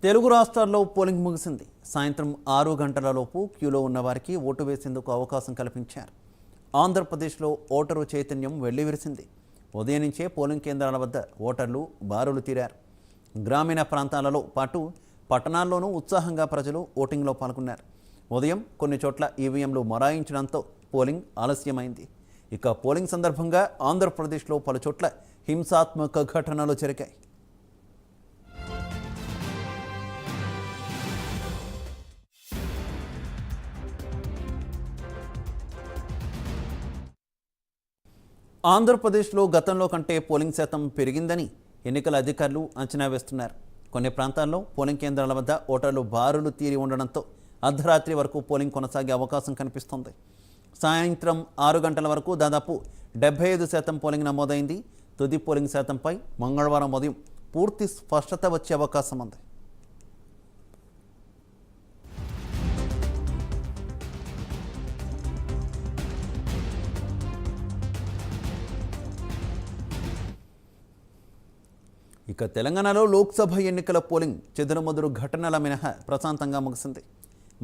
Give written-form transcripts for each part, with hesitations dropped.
తెలుగు రాష్ట్రాల్లో పోలింగ్ ముగిసింది. సాయంత్రం 6 గంటలలోపు క్యూలో ఉన్న వారికి ఓటు వేసేందుకు అవకాశం కల్పించారు. ఆంధ్రప్రదేశ్లో ఓటరు చైతన్యం వెల్లివిరిసింది. ఉదయం నుంచే పోలింగ్ కేంద్రాల వద్ద ఓటర్లు బారులు తీరారు. గ్రామీణ ప్రాంతాలలో పాటు పట్టణాల్లోనూ ఉత్సాహంగా ప్రజలు ఓటింగ్లో పాల్గొన్నారు. ఉదయం కొన్ని చోట్ల ఈవీఎంలు మొరాయించడంతో పోలింగ్ ఆలస్యమైంది. ఇక పోలింగ్ సందర్భంగా ఆంధ్రప్రదేశ్లో పలు చోట్ల హింసాత్మక ఘటనలు జరిగాయి. ఆంధ్రప్రదేశ్లో గతంలో కంటే పోలింగ్ శాతం పెరిగిందని ఎన్నికల అధికారులు అంచనా వేస్తున్నారు. కొన్ని ప్రాంతాల్లో పోలింగ్ కేంద్రాల వద్ద ఓటర్లు బారులు తీరి ఉండడంతో అర్ధరాత్రి వరకు పోలింగ్ కొనసాగే అవకాశం కనిపిస్తోంది. సాయంత్రం 6 గంటల వరకు దాదాపు 75% పోలింగ్ నమోదైంది. తుది పోలింగ్ శాతంపై మంగళవారం ఉదయం పూర్తి స్పష్టత వచ్చే అవకాశం ఉంది. ఇక తెలంగాణలో లోక్సభ ఎన్నికల పోలింగ్ చెదురుమదురు ఘటనల మినహా ప్రశాంతంగా ముగిసింది.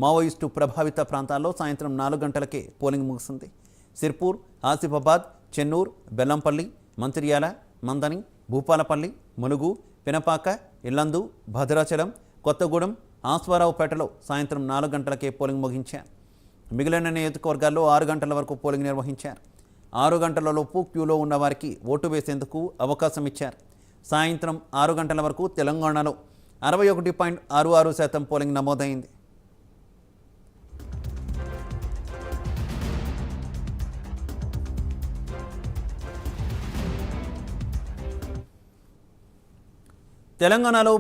మావోయిస్టు ప్రభావిత ప్రాంతాల్లో సాయంత్రం 4 గంటలకే పోలింగ్ ముగిసింది. సిర్పూర్, ఆసిఫాబాద్, చెన్నూర్, బెల్లంపల్లి, మంచిర్యాల, మందని, భూపాలపల్లి, ములుగు, పినపాక, ఇల్లందు, భద్రాచలం, కొత్తగూడెం, ఆస్వారావుపేటలో సాయంత్రం 4 గంటలకే పోలింగ్ ముగించారు. మిగిలిన నియోజకవర్గాల్లో 6 గంటల వరకు పోలింగ్ నిర్వహించారు. 6 గంటలలోపు క్యూలో ఉన్న వారికి ఓటు వేసేందుకు అవకాశం ఇచ్చారు. సాయంత్రం 6 గంటల వరకు తెలంగాణలో 61.66% పోలింగ్ నమోదైంది. తెలంగాణలో